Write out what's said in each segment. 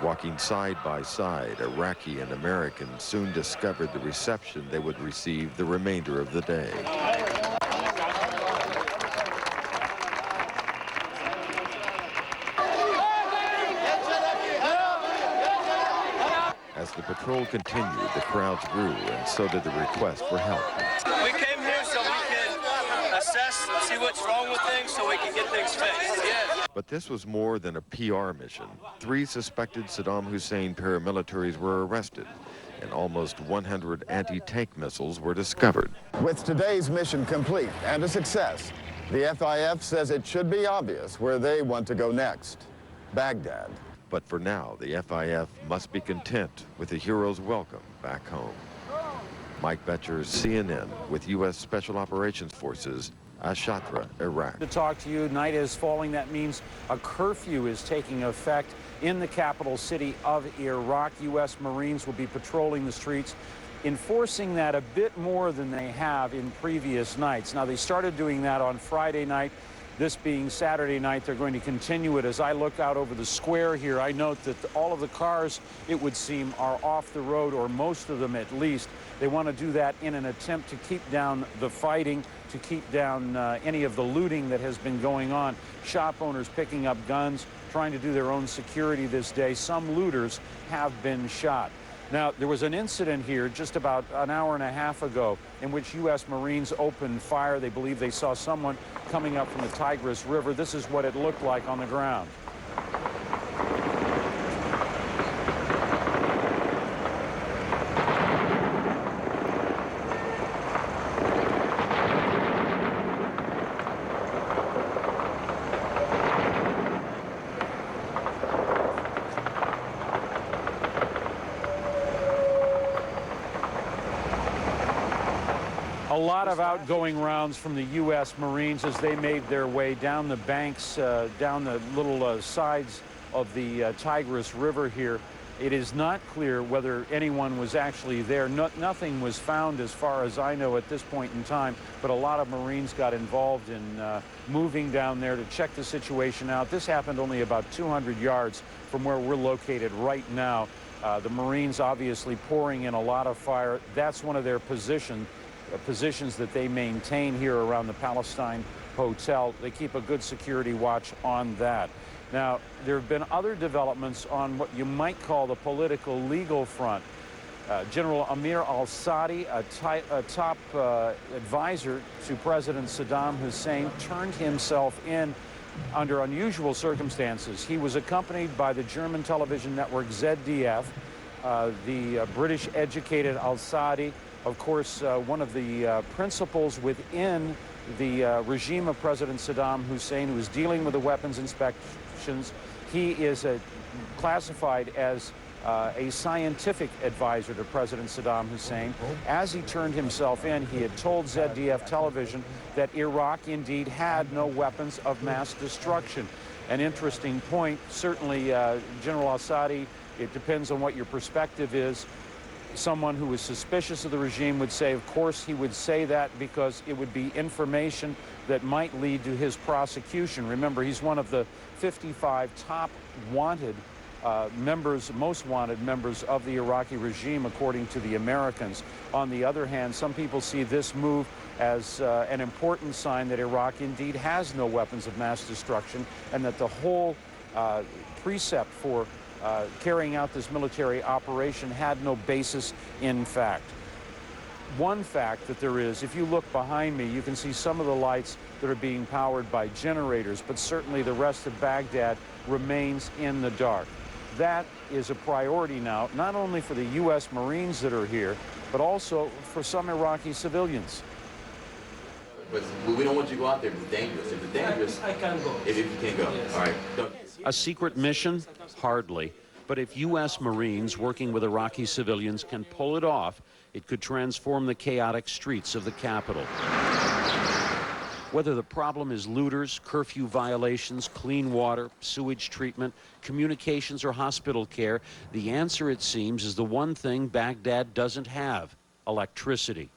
Walking side by side, Iraqi and American soon discovered the reception they would receive the remainder of the day. As the patrol continued, the crowds grew, and so did the request for help. We came here so we can assess, see what's wrong with things, so we can get things fixed. Yeah. But this was more than a PR mission. 3 suspected Saddam Hussein paramilitaries were arrested, and almost 100 anti-tank missiles were discovered. With today's mission complete and a success, the FIF says it should be obvious where they want to go next: Baghdad. But for now, the FIF must be content with the hero's welcome back home. Mike Betcher, CNN, with U.S. Special Operations Forces, Ashatra, Iraq. To talk to you, night is falling. That means a curfew is taking effect in the capital city of Iraq. U.S. Marines will be patrolling the streets, enforcing that a bit more than they have in previous nights. Now, they started doing that on Friday night. This being Saturday night, they're going to continue it. As I look out over the square here, I note that all of the cars, it would seem, are off the road, or most of them at least. They want to do that in an attempt to keep down the fighting, to keep down any of the looting that has been going on. Shop owners picking up guns, trying to do their own security this day. Some looters have been shot. Now, there was an incident here just about an hour and a half ago in which U.S. Marines opened fire. They believe they saw someone coming up from the Tigris River. This is what it looked like on the ground. A lot of outgoing rounds from the U.S. Marines as they made their way down the banks, down the little sides of the Tigris River here. It is not clear whether anyone was actually there. Nothing was found as far as I know at this point in time, but a lot of Marines got involved in moving down there to check the situation out. This happened only about 200 yards from where we're located right now. The Marines obviously pouring in a lot of fire. That's one of their positions that they maintain here around the Palestine Hotel. They keep a good security watch on that. Now, there have been other developments on what you might call the political legal front. General Amir al-Sadi, a top advisor to President Saddam Hussein, turned himself in under unusual circumstances. He was accompanied by the German television network ZDF, the British-educated al-Sadi, of course, one of the principals within the regime of President Saddam Hussein, who is dealing with the weapons inspections. He is classified as a scientific advisor to President Saddam Hussein. As he turned himself in, he had told ZDF television that Iraq indeed had no weapons of mass destruction. An interesting point. Certainly, General al-Sadi, it depends on what your perspective is. Someone who is suspicious of the regime would say, of course, he would say that because it would be information that might lead to his prosecution. Remember, he's one of the 55 top wanted most wanted members of the Iraqi regime, according to the Americans. On the other hand, some people see this move as an important sign that Iraq indeed has no weapons of mass destruction, and that the whole precept for carrying out this military operation had no basis in fact. One fact that there is, if you look behind me, you can see some of the lights that are being powered by generators, but certainly the rest of Baghdad remains in the dark. That is a priority now, not only for the U.S. Marines that are here, but also for some Iraqi civilians. But we don't want you to go out there if it's dangerous. If it's dangerous, I can't go. If you can't go, all right. Don't. A secret mission? Hardly. But if U.S. Marines working with Iraqi civilians can pull it off, it could transform the chaotic streets of the capital. Whether the problem is looters, curfew violations, clean water, sewage treatment, communications, or hospital care, the answer, it seems, is the one thing Baghdad doesn't have: electricity.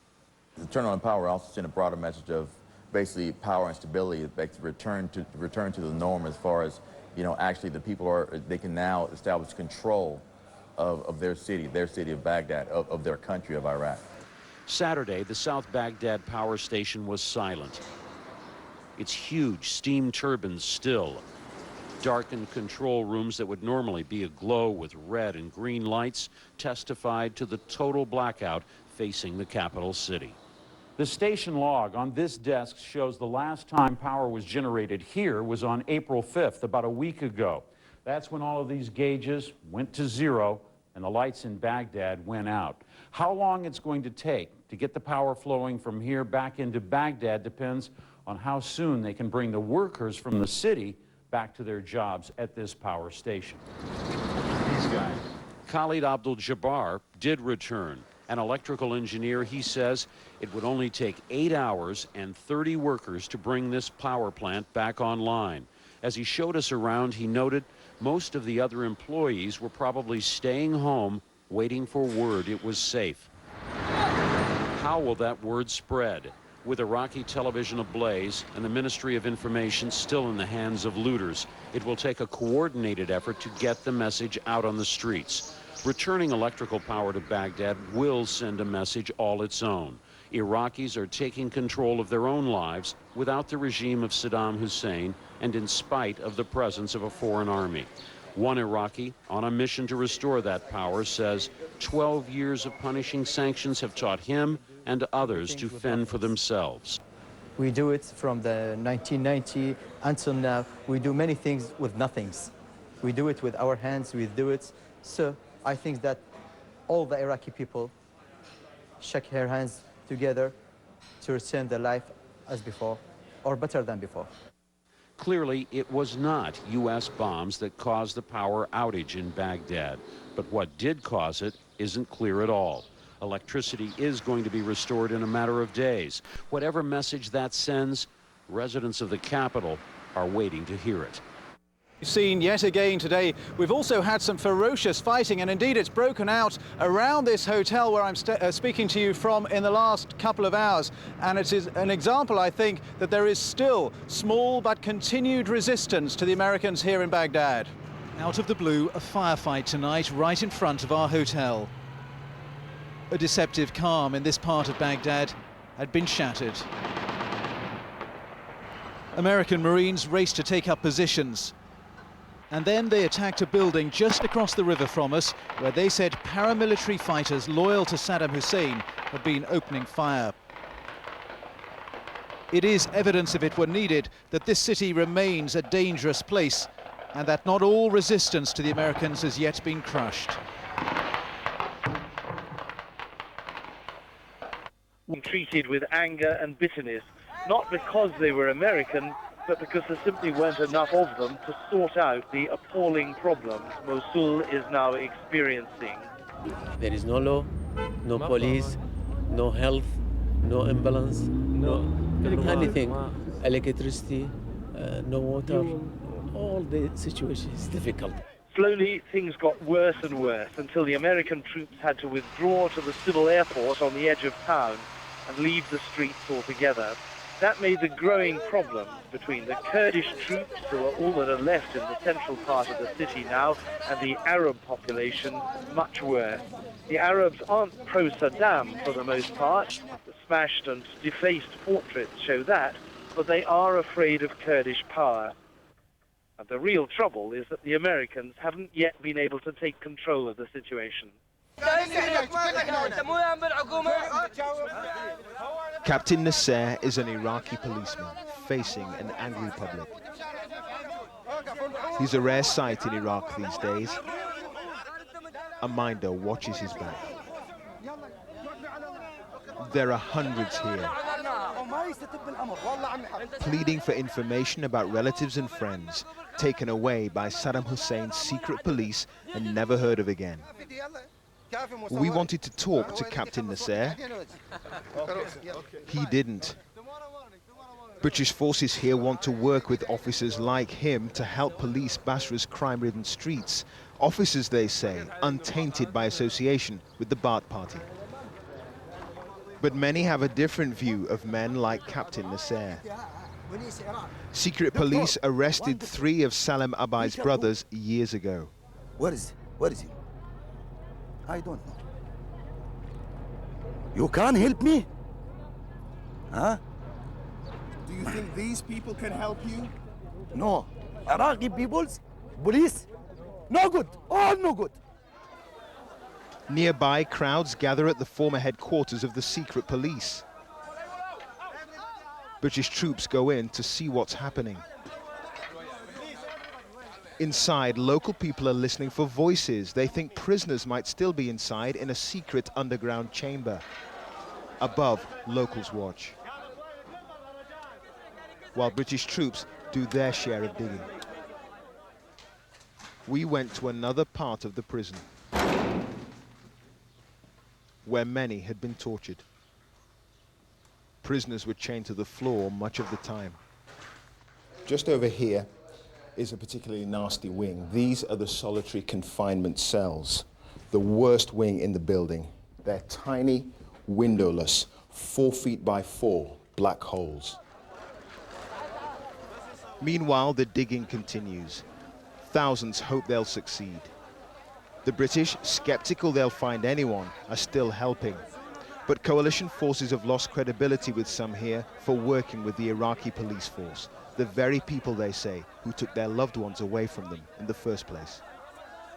The turn on power also sent a broader message of basically power and stability, return to the norm as far as you know, actually the people they can now establish control of their city of Baghdad, of their country, of Iraq. Saturday, the South Baghdad power station was silent. Its huge steam turbines still. Darkened control rooms that would normally be aglow with red and green lights testified to the total blackout facing the capital city. The station log on this desk shows the last time power was generated here was on April 5th, about a week ago. That's when all of these gauges went to zero and the lights in Baghdad went out. How long it's going to take to get the power flowing from here back into Baghdad depends on how soon they can bring the workers from the city back to their jobs at this power station. These guys. Khalid Abdul-Jabbar did return. An electrical engineer, he says it would only take 8 hours and 30 workers to bring this power plant back online. As he showed us around, he noted most of the other employees were probably staying home waiting for word it was safe. How will that word spread? With Iraqi television ablaze and the Ministry of Information still in the hands of looters, it will take a coordinated effort to get the message out on the streets. Returning electrical power to Baghdad will send a message all its own. Iraqis are taking control of their own lives without the regime of Saddam Hussein and in spite of the presence of a foreign army. One Iraqi on a mission to restore that power says 12 years of punishing sanctions have taught him and others to fend for themselves. We do it from the 1990 until now. We do many things with nothings. We do it with our hands, we do it. So I think that all the Iraqi people shook their hands together to return their life as before, or better than before. Clearly, it was not U.S. bombs that caused the power outage in Baghdad. But what did cause it isn't clear at all. Electricity is going to be restored in a matter of days. Whatever message that sends, residents of the capital are waiting to hear it. Seen yet again today. We've also had some ferocious fighting, and indeed it's broken out around this hotel where I'm speaking to you from in the last couple of hours. And it is an example, I think, that there is still small but continued resistance to the Americans here in Baghdad. Out of the blue, a firefight tonight right in front of our hotel. A deceptive calm in this part of Baghdad had been shattered. American Marines raced to take up positions. And then they attacked a building just across the river from us, where they said paramilitary fighters loyal to Saddam Hussein had been opening fire. It is evidence, if it were needed, that this city remains a dangerous place, and that not all resistance to the Americans has yet been crushed. Treated with anger and bitterness, not because they were American, but because there simply weren't enough of them to sort out the appalling problems Mosul is now experiencing. There is no law, no police, no health, no ambulance, no anything, electricity, no water. All the situation is difficult. Slowly, things got worse and worse until the American troops had to withdraw to the civil airport on the edge of town and leave the streets altogether. That made the growing problems between the Kurdish troops, who are all that are left in the central part of the city now, and the Arab population much worse. The Arabs aren't pro-Saddam for the most part. The smashed and defaced portraits show that, but they are afraid of Kurdish power. And the real trouble is that the Americans haven't yet been able to take control of the situation. Captain Nasser is an Iraqi policeman facing an angry public. He's a rare sight in Iraq these days. A minder watches his back. There are hundreds here, pleading for information about relatives and friends taken away by Saddam Hussein's secret police and never heard of again. We wanted to talk to Captain Nasser. He didn't. British forces here want to work with officers like him to help police Basra's crime-ridden streets. Officers, they say, untainted by association with the Ba'ath Party. But many have a different view of men like Captain Nasser. Secret police arrested 3 of Salem Abai's brothers years ago. Where is he? I don't know. You can't help me? Huh? Do you think these people can help you? No. Iraqi people's police? No good. All no good. Nearby, crowds gather at the former headquarters of the secret police. British troops go in to see what's happening. Inside, local people are listening for voices. They think prisoners might still be inside in a secret underground chamber. Above, locals watch, while British troops do their share of digging. We went to another part of the prison, where many had been tortured. Prisoners were chained to the floor much of the time. Just over here is a particularly nasty wing. These are the solitary confinement cells, the worst wing in the building. They're tiny, windowless, 4 feet by 4 black holes. Meanwhile, the digging continues. Thousands hope they'll succeed. The British, skeptical they'll find anyone, are still helping. But coalition forces have lost credibility with some here for working with the Iraqi police force, the very people, they say, who took their loved ones away from them in the first place.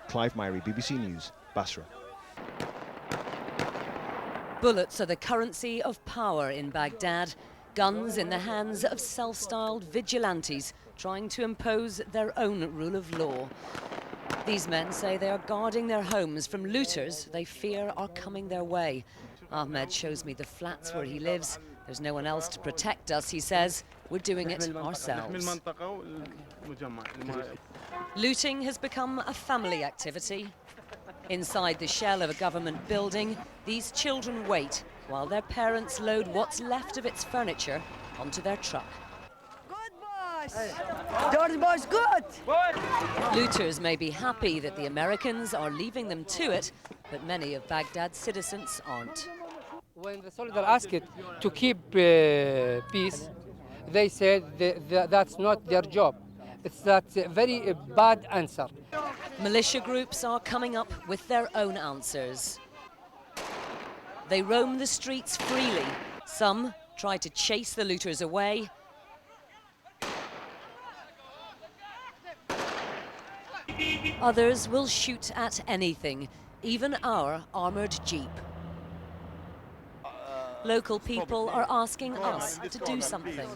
Clive Myrie, BBC News, Basra. Bullets are the currency of power in Baghdad. Guns in the hands of self-styled vigilantes trying to impose their own rule of law. These men say they are guarding their homes from looters they fear are coming their way. Ahmed shows me the flats where he lives. There's no one else to protect us, he says. We're doing it ourselves. Looting has become a family activity. Inside the shell of a government building, these children wait while their parents load what's left of its furniture onto their truck. George Bush, good! Looters may be happy that the Americans are leaving them to it, but many of Baghdad's citizens aren't. When the soldiers asked to keep peace, they said that's not their job. That's a very bad answer. Militia groups are coming up with their own answers. They roam the streets freely. Some try to chase the looters away. Others will shoot at anything, even our armoured jeep. Local people are asking us to do something.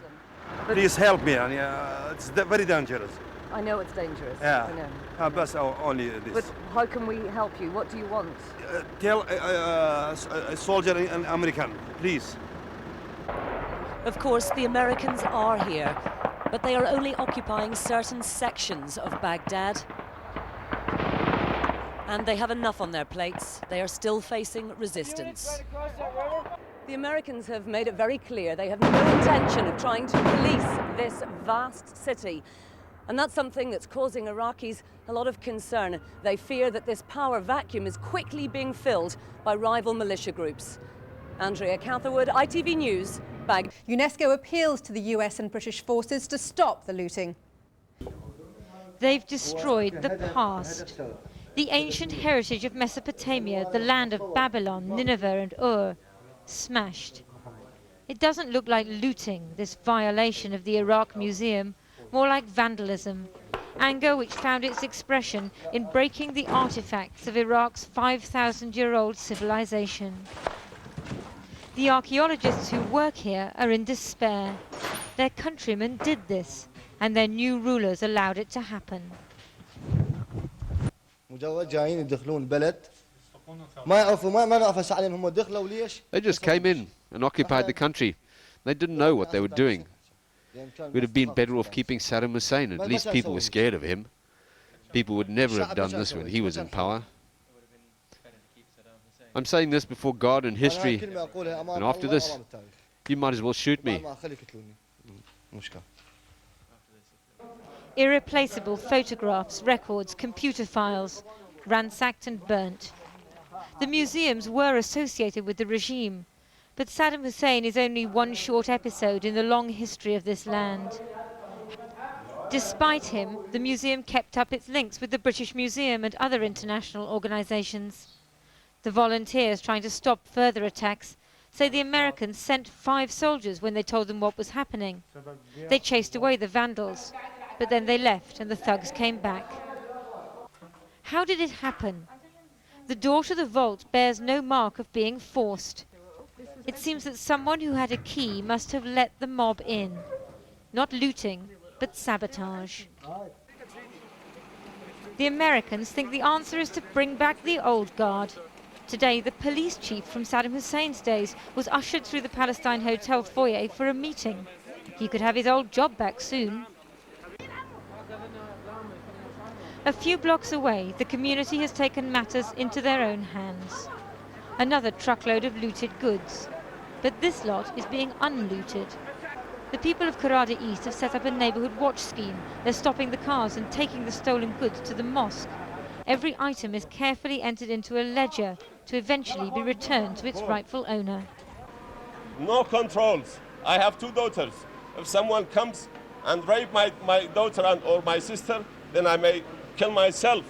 Please help me, it's very dangerous. I know it's dangerous. Yeah. I know. But only this. But how can we help you? What do you want? Tell a soldier in American, please. Of course, the Americans are here, but they are only occupying certain sections of Baghdad. And they have enough on their plates. They are still facing resistance. The Americans have made it very clear they have no intention of trying to police this vast city. And that's something that's causing Iraqis a lot of concern. They fear that this power vacuum is quickly being filled by rival militia groups. Andrea Catherwood, ITV News, Baghdad. UNESCO appeals to the US and British forces to stop the looting. They've destroyed the past. The ancient heritage of Mesopotamia, the land of Babylon, Nineveh and Ur, smashed. It doesn't look like looting, this violation of the Iraq Museum, more like vandalism. Anger which found its expression in breaking the artifacts of Iraq's 5,000-year-old civilization. The archaeologists who work here are in despair. Their countrymen did this, and their new rulers allowed it to happen. They just came in and occupied the country. They didn't know what they were doing. We'd have been better off keeping Saddam Hussein. At least people were scared of him. People would never have done this when he was in power. I'm saying this before God and history, and after this, you might as well shoot me. Irreplaceable photographs, records, computer files, ransacked and burnt. The museums were associated with the regime, But Saddam Hussein is only one short episode in the long history of this land. Despite him, the museum kept up its links with the British Museum and other international organisations. The volunteers trying to stop further attacks say the Americans sent 5 soldiers when they told them what was happening. They chased away the vandals, but then they left and the thugs came back. How did it happen? The door to the vault bears no mark of being forced. It seems that someone who had a key must have let the mob in. Not looting, but sabotage. The Americans think the answer is to bring back the old guard. Today, the police chief from Saddam Hussein's days was ushered through the Palestine Hotel foyer for a meeting. He could have his old job back soon. A few blocks away, the community has taken matters into their own hands. Another truckload of looted goods. But this lot is being unlooted. The people of Karada East have set up a neighbourhood watch scheme. They're stopping the cars and taking the stolen goods to the mosque. Every item is carefully entered into a ledger to eventually be returned to its rightful owner. No controls. I have 2 daughters. If someone comes and rape my daughter or my sister, then I may kill myself.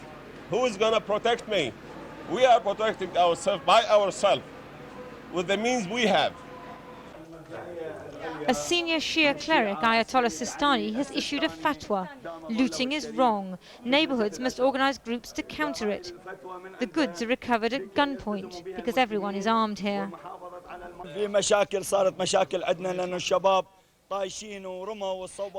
Who is going to protect me? We are protecting ourselves by ourselves with the means we have. A senior Shia cleric, Ayatollah Sistani, has issued a fatwa. Looting is wrong. Neighbourhoods must organise groups to counter it. The goods are recovered at gunpoint because everyone is armed here. There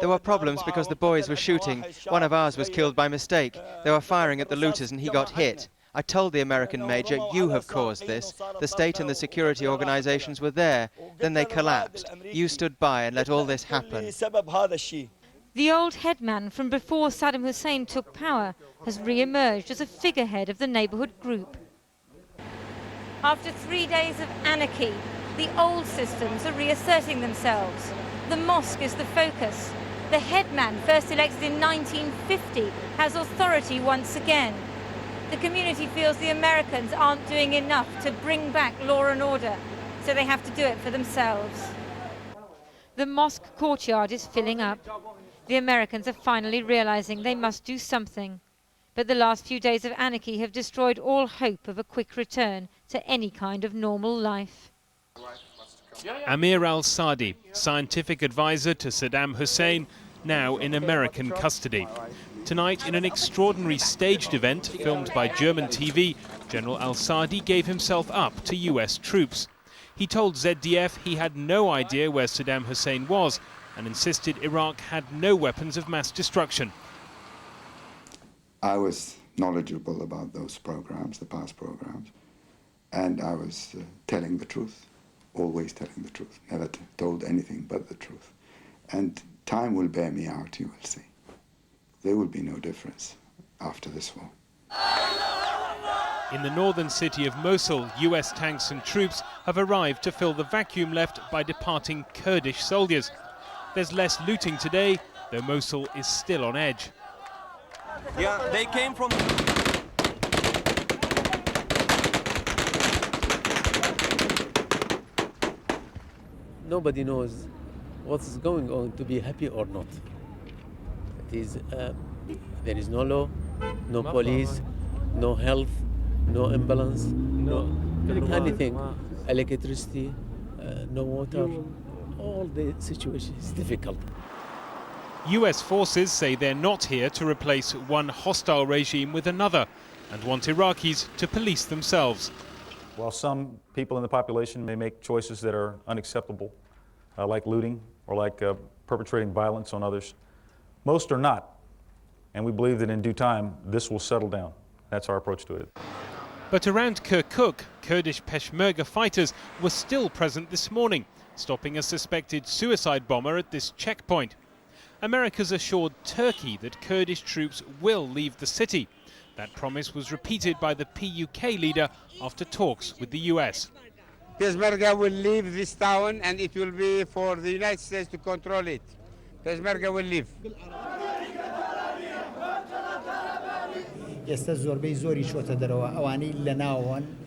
were problems because the boys were shooting. One of ours was killed by mistake. They were firing at the looters and he got hit. I told the American major, you have caused this. The state and the security organizations were there. Then they collapsed. You stood by and let all this happen. The old headman from before Saddam Hussein took power has re-emerged as a figurehead of the neighbourhood group. After 3 days of anarchy, the old systems are reasserting themselves. The mosque is the focus. The headman, first elected in 1950, has authority once again. The community feels the Americans aren't doing enough to bring back law and order, so they have to do it for themselves. The mosque courtyard is filling up. The Americans are finally realizing they must do something. But the last few days of anarchy have destroyed all hope of a quick return to any kind of normal life. Amir al-Sadi, scientific advisor to Saddam Hussein, now in American custody. Tonight, in an extraordinary staged event filmed by German TV, General al-Sadi gave himself up to US troops. He told ZDF he had no idea where Saddam Hussein was and insisted Iraq had no weapons of mass destruction. I was knowledgeable about those programs, the past programs, and I was telling the truth, always telling the truth, never told anything but the truth. And time will bear me out, you will see. There will be no difference after this war. In the northern city of Mosul, US tanks and troops have arrived to fill the vacuum left by departing Kurdish soldiers. There's less looting today, though Mosul is still on edge. Yeah, they came from... Nobody knows what's going on to be happy or not. There is no law, no police, no health, no ambulance, no anything, electricity, no water. All the situation is difficult. US forces say they're not here to replace one hostile regime with another and want Iraqis to police themselves. While some people in the population may make choices that are unacceptable, like looting or like perpetrating violence on others, most are not. And we believe that in due time, this will settle down. That's our approach to it. But around Kirkuk, Kurdish Peshmerga fighters were still present this morning, stopping a suspected suicide bomber at this checkpoint. America's assured Turkey that Kurdish troops will leave the city. That promise was repeated by the PUK leader after talks with the US. Peshmerga will leave this town and it will be for the United States to control it. Peshmerga will leave.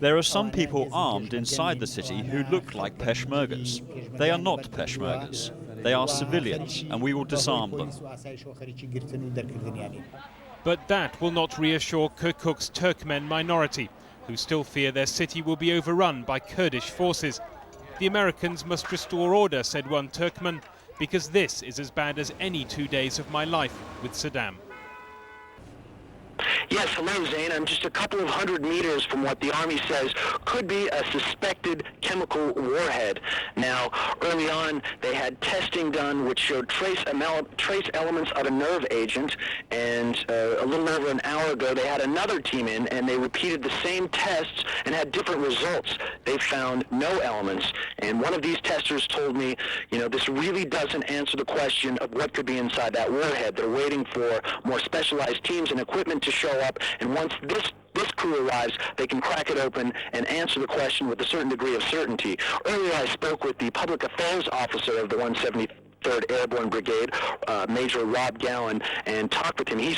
There are some people armed inside the city who look like Peshmergas. They are not Peshmergas. They are civilians, and we will disarm them. But that will not reassure Kirkuk's Turkmen minority, who still fear their city will be overrun by Kurdish forces. The Americans must restore order, said one Turkmen, because this is as bad as any 2 days of my life with Saddam. Yes, hello, Zane. I'm just a couple of 100 meters from what the Army says could be a suspected chemical warhead. Now, early on, they had testing done which showed trace elements of a nerve agent, and a little over an hour ago, they had another team in, and they repeated the same tests and had different results. They found no elements, and one of these testers told me, you know, this really doesn't answer the question of what could be inside that warhead. They're waiting for more specialized teams and equipment to show up, and once this crew arrives, they can crack it open and answer the question with a certain degree of certainty. Earlier, I spoke with the public affairs officer of the 173rd Airborne Brigade, Major Rob Gallen, and talked with him. I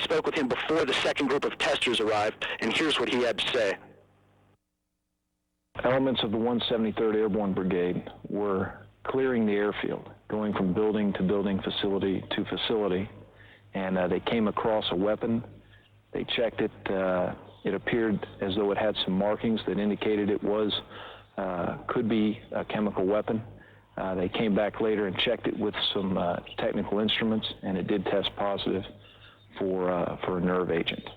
spoke with him before the second group of testers arrived, and here's what he had to say. Elements of the 173rd Airborne Brigade were clearing the airfield, going from building to building, facility to facility, and they came across a weapon. They checked it. It appeared as though it had some markings that indicated it could be a chemical weapon. They came back later and checked it with some technical instruments, and it did test positive for a nerve agent.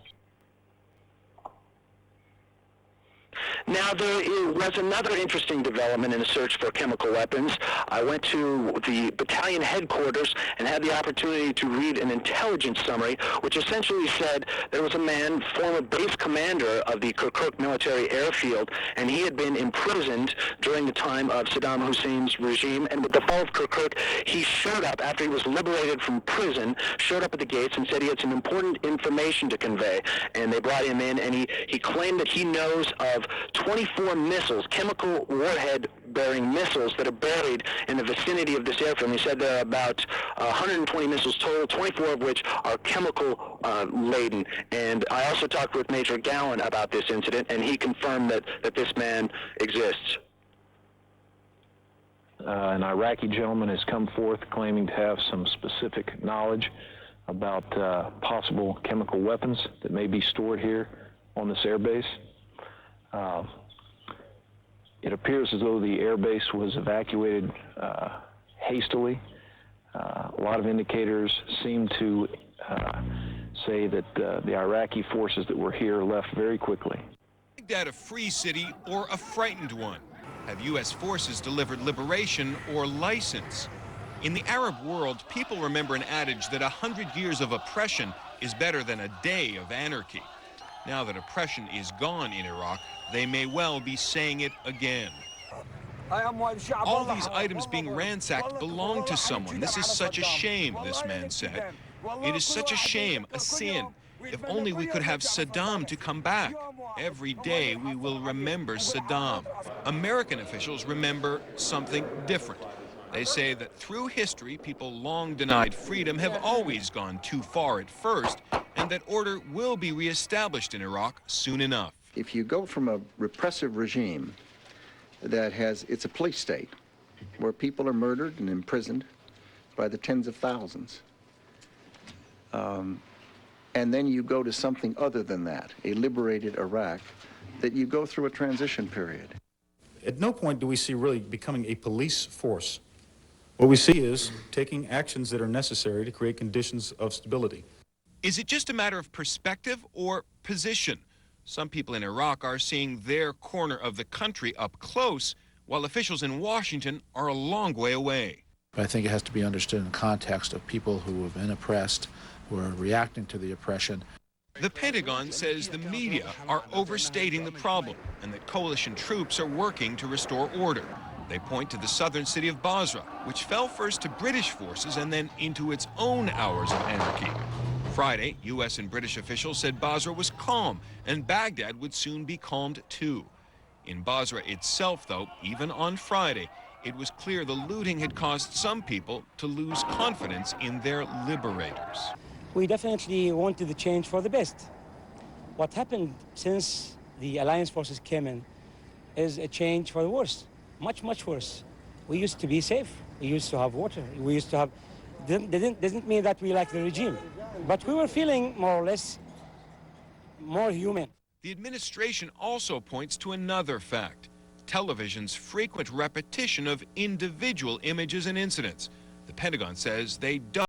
Now, there was another interesting development in the search for chemical weapons. I went to the battalion headquarters and had the opportunity to read an intelligence summary, which essentially said there was a man, former base commander of the Kirkuk military airfield, and he had been imprisoned during the time of Saddam Hussein's regime. And with the fall of Kirkuk, he showed up after he was liberated from prison, showed up at the gates and said he had some important information to convey. And they brought him in, and he claimed that he knows of 24 missiles, chemical warhead-bearing missiles that are buried in the vicinity of this airfield. And he said there are about 120 missiles total, 24 of which are chemical-laden. And I also talked with Major Gallen about this incident, and he confirmed that this man exists. An Iraqi gentleman has come forth claiming to have some specific knowledge about possible chemical weapons that may be stored here on this airbase. It appears as though the airbase was evacuated hastily. A lot of indicators seem to say that the Iraqi forces that were here left very quickly. Baghdad a free city or a frightened one? Have U.S. forces delivered liberation or license? In the Arab world, people remember an adage that 100 years of oppression is better than a day of anarchy. Now that oppression is gone in Iraq, they may well be saying it again. All these items being ransacked belong to someone. This is such a shame, this man said. It is such a shame, a sin. If only we could have Saddam to come back. Every day we will remember Saddam. American officials remember something different. They say that through history, people long denied freedom have always gone too far at first, and that order will be reestablished in Iraq soon enough. If you go from a repressive regime it's a police state where people are murdered and imprisoned by the tens of thousands, and then you go to something other than that, a liberated Iraq, that you go through a transition period. At no point do we see really becoming a police force. What we see is taking actions that are necessary to create conditions of stability. Is it just a matter of perspective or position? Some people in Iraq are seeing their corner of the country up close, while officials in Washington are a long way away. But I think it has to be understood in the context of people who have been oppressed, who are reacting to the oppression. The Pentagon says the media are overstating the problem and that coalition troops are working to restore order. They point to the southern city of Basra, which fell first to British forces and then into its own hours of anarchy. Friday, U.S. and British officials said Basra was calm and Baghdad would soon be calmed too. In Basra itself, though, even on Friday, it was clear the looting had caused some people to lose confidence in their liberators. We definitely wanted the change for the best. What happened since the alliance forces came in is a change for the worse, much, much worse. We used to be safe. We used to have water. We used to have... Doesn't mean that we like the regime, but we were feeling more or less more human. The administration also points to another fact: television's frequent repetition of individual images and incidents. The Pentagon says they don't